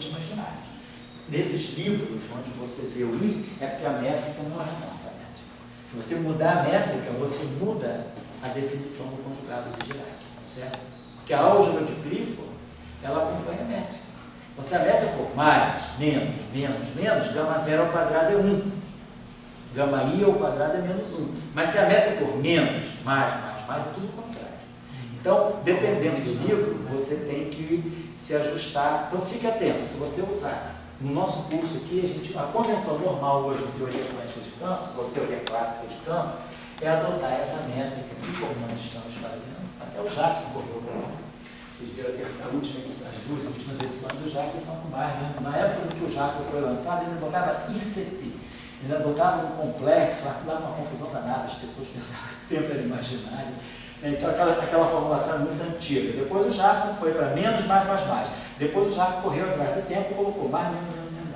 extremamente imaginários. Nesses livros, onde você vê o I, é porque a métrica não é a nossa métrica. Se você mudar a métrica, você muda a definição do conjugado de Dirac, certo? Porque a álgebra de Clifford, ela acompanha a métrica. Então, se a métrica for mais, menos, menos, menos, gama zero ao quadrado é 1. Gama I ao quadrado é menos 1. Mas se a métrica for menos, mais, é tudo o contrário. Então, dependendo do livro, você tem que se ajustar. Então, fique atento. Se você usar no nosso curso aqui, a convenção normal hoje em teoria quântica de campos, ou teoria clássica de campos, é adotar essa métrica aqui, como nós estamos fazendo. Até o Jackson correu para lá. Vocês viram que as duas últimas edições do Jackson são com mais, né? Na época em que o Jackson foi lançado, ele botava ICP. Ele botava um complexo, lá uma confusão danada, as pessoas pensavam que o tempo era imaginário. Então aquela formulação é muito antiga. Depois o Jackson foi para menos, mais. Depois o Jackson correu atrás do tempo e colocou mais, menos.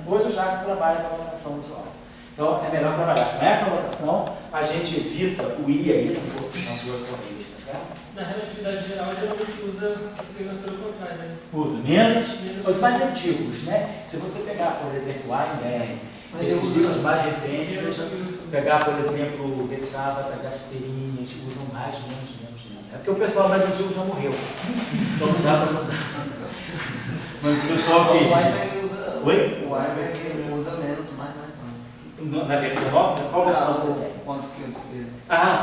Hoje o Jackson trabalha com a notação usual. Então é melhor trabalhar com essa notação, a gente evita o I aí na duas correias, tá certo? Na relatividade geral, geralmente usa a assinatura contrária, né? Usa menos. Os mais antigos, né? Se você pegar, por exemplo, Weinberg, esses livros mais recentes, pegar, por exemplo, o De Sábata, Gasperini, eles usam mais, menos. É porque o pessoal mais antigo já morreu. Então não dá para mudar. Mas o pessoal que... O Weinberg usa... Oi? O Weinberg usa menos, mais. Na versão nova? Qual versão você tem? Quanto field theory.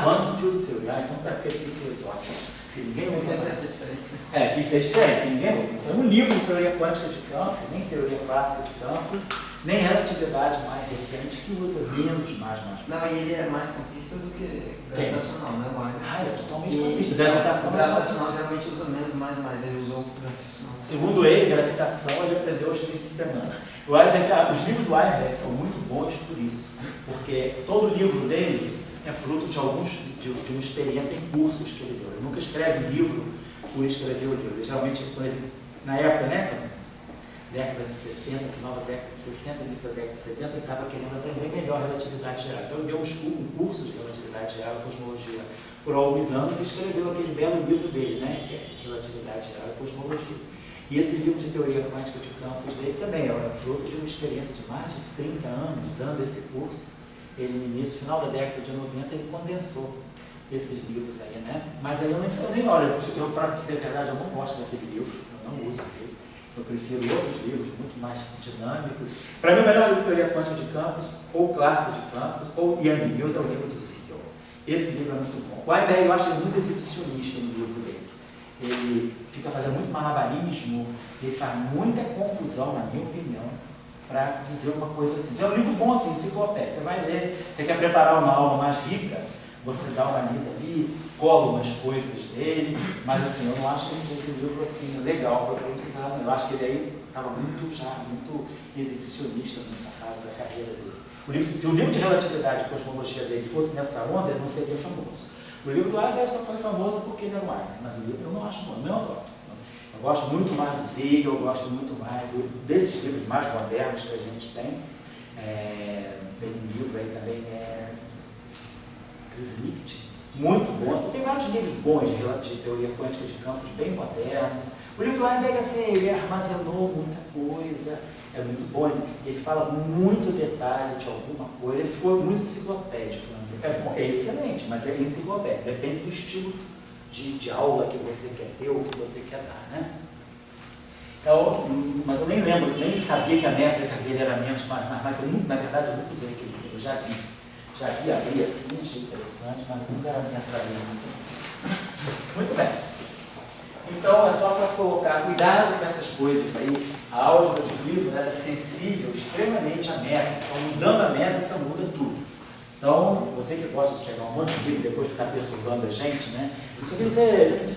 Quanto field theory. Então é porque aqui isso é exótico. Ninguém usa. Sempre vai ser diferente. Isso é diferente, ninguém usa. Então, um livro de teoria quântica de campo, nem teoria clássica de campo, nem relatividade mais recente, que usa menos, mais. Não, e ele é mais campista do que gravitacional, né? O Weinberg. Ele é totalmente campista. Gravitacional geralmente usa menos, mais. Ele usou gravitacional. Segundo ele, gravitação, ele aprendeu aos fins de semana. Os livros do Weinberg são muito bons por isso, porque todo livro dele é fruto de uma experiência em cursos que ele deu. Ele nunca escreve um livro por escrever o livro. Ele, geralmente, na época, né, década de 70, final da década de 60, início da década de 70, ele estava querendo aprender melhor relatividade geral. Então ele deu um curso de relatividade geral e cosmologia por alguns anos e escreveu aquele belo livro dele, né, que é Relatividade Geral e Cosmologia. E esse livro de teoria quântica de campos dele também é fruto de uma experiência de mais de 30 anos dando esse curso. Ele, no início, final da década de 90, ele condensou esses livros aí, né? Mas aí eu nem olha, para dizer a verdade, eu não gosto daquele livro, eu não uso ele. Eu prefiro outros livros muito mais dinâmicos. Para mim, o melhor livro de teoria quântica de campos, ou clássica de campos, ou Young News, é o livro de Siegel. Esse livro é muito bom. O Weinberg, eu acho ele muito exibicionista no livro dele. Ele fica fazendo muito malabarismo, ele faz muita confusão, na minha opinião, para dizer uma coisa assim. É um livro bom assim, enciclopédia. Você vai ler, você quer preparar uma aula mais rica, você dá uma lida ali, cola umas coisas dele, mas assim, eu não acho que ele seja um livro assim, legal para aprendizado. Eu acho que ele aí estava muito exibicionista nessa fase da carreira dele. Se o livro de relatividade e cosmologia dele fosse nessa onda, ele não seria famoso. O livro do Weinberg só foi famoso porque ele era o Weinberg, mas o livro eu não acho bom, não gosto. Eu gosto muito mais do Siegel, eu gosto muito mais desses livros mais modernos que a gente tem. Tem um livro aí também, Krislicht, muito bom. Então, tem vários livros bons de teoria quântica de campos, bem moderno. O livro do Weinberg, assim, ele armazenou muita coisa, é muito bom, ele fala muito detalhe de alguma coisa, ele ficou muito enciclopédico. É bom, é excelente, mas é enciclopédico, depende do estilo de aula que você quer ter ou que você quer dar, né? Então, mas eu nem lembro, nem sabia que a métrica dele era menos, mas na verdade eu nunca usei aquele livro, eu já vi abrir assim, achei interessante, mas nunca era me atraía muito bem. Então é só para colocar cuidado com essas coisas aí. A álgebra do livro é sensível extremamente à métrica, então mudando a métrica muda tudo. Então, você que gosta de pegar um monte de livro e depois ficar perturbando a gente, né? Isso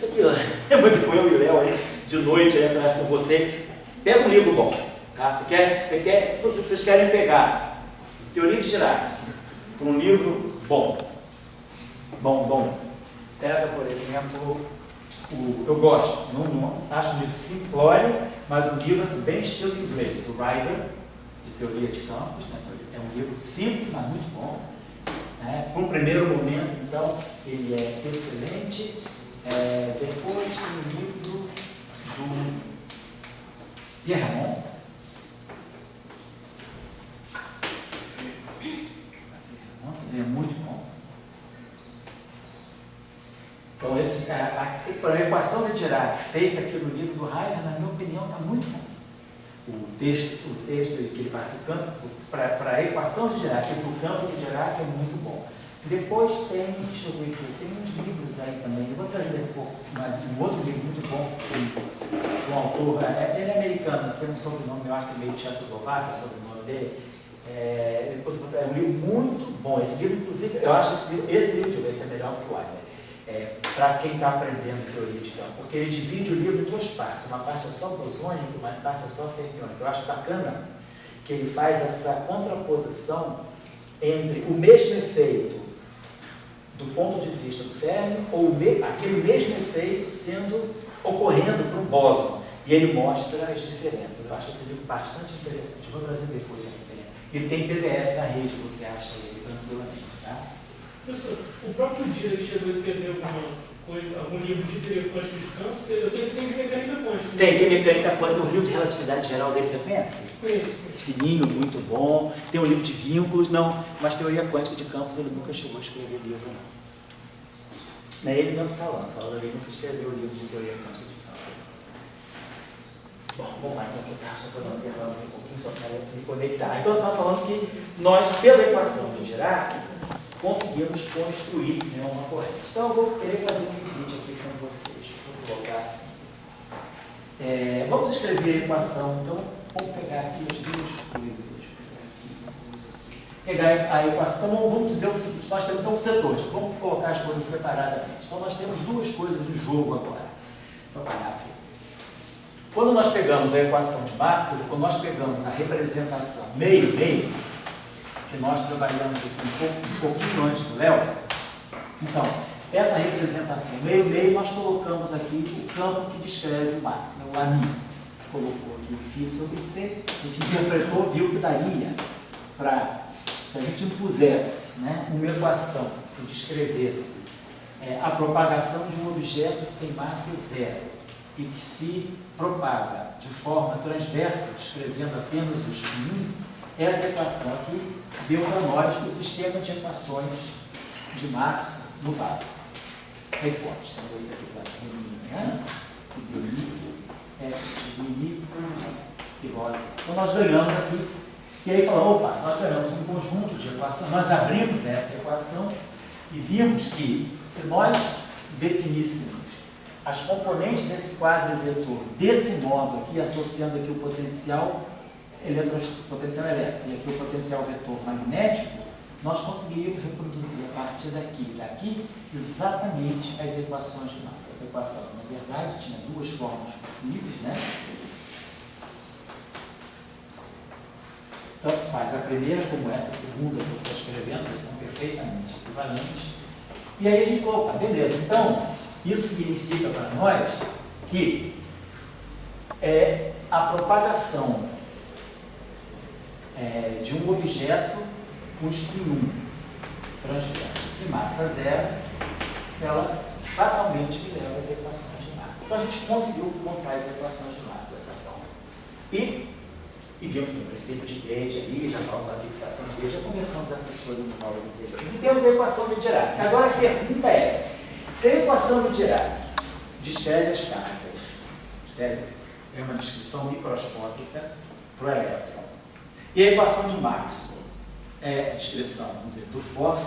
aqui é muito com eu e o Léo aí, de noite aí atrás com você. Pega um livro bom, tá? Vocês querem pegar Teoria de Dirac para um livro bom. Pega, por exemplo, eu gosto, não acho um livro simplório, mas um livro assim, bem estilo inglês, o Ryder, de Teoria de Campos, né? É um livro simples, mas muito bom. Para um primeiro momento, então, ele é excelente. Depois, um livro do Pierre Ramon, a equação de Dirac feita aqui no livro do Heidegger, na minha opinião, está muito bom. O texto que ele vai para a equação de Dirac e para o campo de Dirac é muito bom. Depois tem, deixa eu ver aqui, tem uns livros aí também. Eu vou trazer daqui a pouco um outro livro muito bom, um autor, ele é americano, mas tem um sobrenome, eu acho que é meio tchecoslovaco, o sobrenome dele. Depois eu vou trazer um livro muito bom. Esse livro, inclusive, eu acho esse livro vai ser melhor do que o Heidegger, para quem está aprendendo teoria de campo, porque ele divide o livro em duas partes. Uma parte é só bosônica e uma parte é só fermiônica. Eu acho bacana que ele faz essa contraposição entre o mesmo efeito do ponto de vista do Fermi, ou aquele mesmo efeito ocorrendo para um bóson. E ele mostra as diferenças. Eu acho esse livro bastante interessante. Vou trazer depois a referência. Ele tem PDF na rede, você acha ele tranquilamente, tá? Professor, o próprio Dirac chegou a escrever algum livro de teoria quântica de campo? Eu sei que tem de mecânica quântica. Tem mecânica quântica, o livro de relatividade geral dele, você conhece? Conheço. Fininho, muito bom. Tem um livro de vínculos, não, mas teoria quântica de campos ele nunca chegou a escrever livro, não. Não é ele nem o Salan ele nunca escreveu livro de teoria quântica de campos. Bom, vamos lá, então aqui tá, só para dar um intervalo aqui um pouquinho, só para me conectar. Então, eu estava falando que nós, pela equação de Dirac, conseguimos construir uma corrente. Então, eu vou querer fazer o seguinte aqui com vocês. Vou colocar assim. Vamos escrever a equação. Então, vamos pegar aqui as duas coisas. Pegar a equação. Então, vamos dizer o seguinte. Nós temos então um setor. Vamos colocar as coisas separadamente. Então, nós temos duas coisas em jogo agora. Vou parar aqui. Quando nós pegamos a equação de Marx, quando nós pegamos a representação meio-meio, que nós trabalhamos aqui um pouquinho antes do Léo, então, essa representação meio-meio, nós colocamos aqui o campo que descreve o Marx, o Lamy. A gente colocou aqui o φ sobre C, a gente interpretou, viu que daria para, se a gente impusesse uma equação que descrevesse a propagação de um objeto que tem massa zero e que se propaga de forma transversa, descrevendo apenas o spin, essa equação aqui deu para nós o sistema de equações de Marx no vácuo, sem fontes. Então, isso aqui está e rosa. Então, nós ganhamos aqui, e aí falamos, opa, nós ganhamos um conjunto de equações, nós abrimos essa equação e vimos que, se nós definíssemos as componentes desse quadro vetor desse modo aqui, associando aqui o potencial elétrico e aqui o potencial vetor magnético, nós conseguiríamos reproduzir a partir daqui, exatamente as equações de massa. Essa equação, na verdade, tinha duas formas possíveis, Tanto faz a primeira como essa segunda que eu estou escrevendo, eles são perfeitamente equivalentes. E aí a gente falou, opa, beleza, então, isso significa para nós que a propagação de um objeto com spin 1 transverso de massa zero, ela fatalmente me leva às equações de massa. Então a gente conseguiu montar as equações de massa dessa forma. E vimos que no princípio de Gauge ali, já falamos da fixação de Gauge, já conversamos essas coisas nas aulas anteriores. E temos a equação de Dirac. Agora a pergunta é, se a equação de Dirac descreve as cargas, é uma descrição microscópica para o elétron, e a equação de Maxwell é a descrição, vamos dizer, do fóton,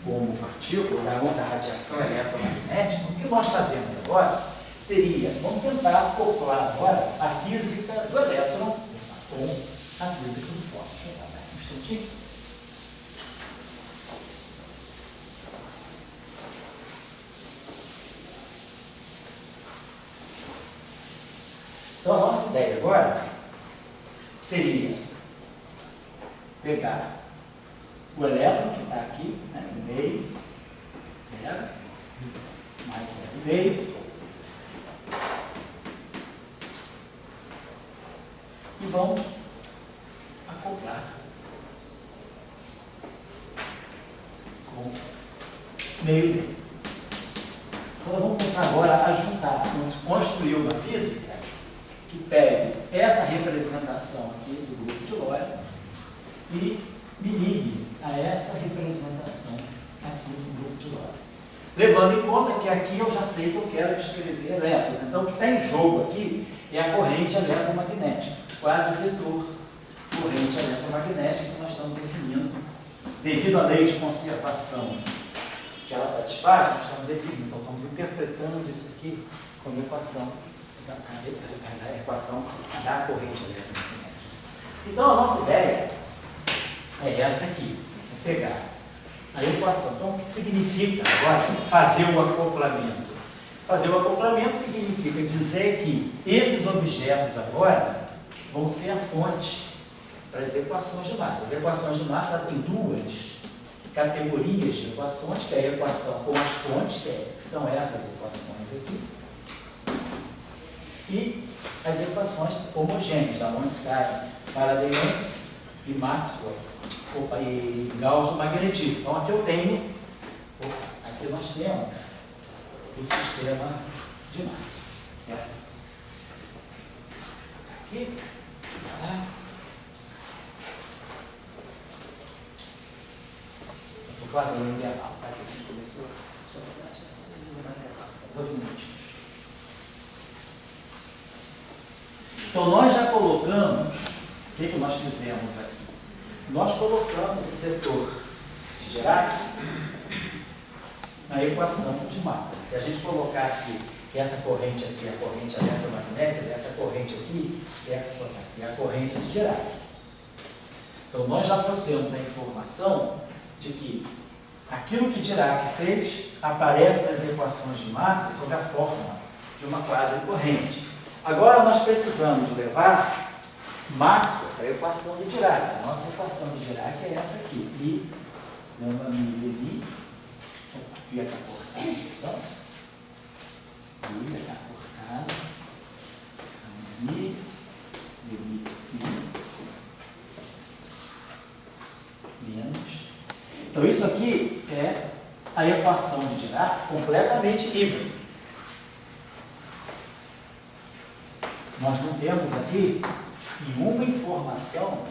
como partícula da onda radiação eletromagnética, o que nós fazemos agora seria, vamos tentar acoplar agora a física do elétron com a física do fóton. Deixa eu dar um instantinho. Então, a nossa ideia agora seria pegar o elétron que está aqui, no meio, zero, mais zero meio, e vamos acoplar com meio. Então, nós vamos começar agora a juntar, vamos construir uma física que pegue essa representação aqui do grupo de Lorentz e me ligue a essa representação aqui do grupo de Lorentz. Levando em conta que aqui eu já sei que eu quero descrever elétrons. Então, o que está em jogo aqui é a corrente eletromagnética. Quadro vetor, corrente eletromagnética que nós estamos definindo. Devido à lei de conservação que ela satisfaz, nós estamos definindo. Então, estamos interpretando isso aqui como equação, a equação da corrente eletromagnética. Então, a nossa ideia é essa aqui. Vou pegar a equação. Então, o que significa agora fazer o acoplamento? Fazer o acoplamento significa dizer que esses objetos agora vão ser a fonte para as equações de massa. As equações de massa têm duas categorias de equações, que é a equação com as fontes, que são essas equações aqui, e as equações homogêneas, da onde saem Faraday-Lenz e Maxwell, e Gauss do magnetismo. Então aqui eu tenho, aqui nós temos o sistema de Maxwell, certo? Aqui, tá? Estou quase no ideal, tá? Que a gente começou. Deixa eu dar 2 minutinhos. Então nós já colocamos, o que nós fizemos aqui? Nós colocamos o setor de Dirac na equação de Maxwell. Se a gente colocar aqui que essa corrente aqui é a corrente eletromagnética, essa corrente aqui é a corrente de Dirac. Então nós já trouxemos a informação de que aquilo que Dirac fez aparece nas equações de Maxwell sob a forma de uma quadricorrente. Agora nós precisamos levar Maxwell para a equação de Dirac. A nossa equação de Dirac é essa aqui. I, lambda mi, dmi, I está cortado, então, I está cortado, mi, dmi, psi, menos. Então isso aqui é a equação de Dirac completamente livre. Nós não temos aqui nenhuma informação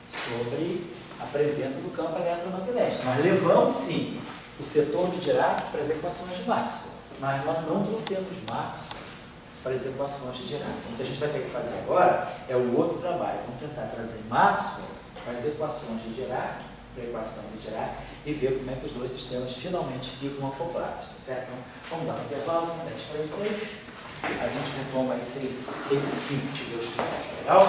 sobre a presença do campo eletromagnético. Nós levamos, sim, o setor de Dirac para as equações de Maxwell, mas nós não trouxemos Maxwell para as equações de Dirac. Então, o que a gente vai ter que fazer agora é o outro trabalho. Vamos tentar trazer Maxwell para as equações de Dirac, para a equação de Dirac, e ver como é que os dois sistemas finalmente ficam acoplados, tá certo? Então, vamos dar um intervalo, são 10 para as 6. A gente retoma às 6h05, se Deus quiser. Legal?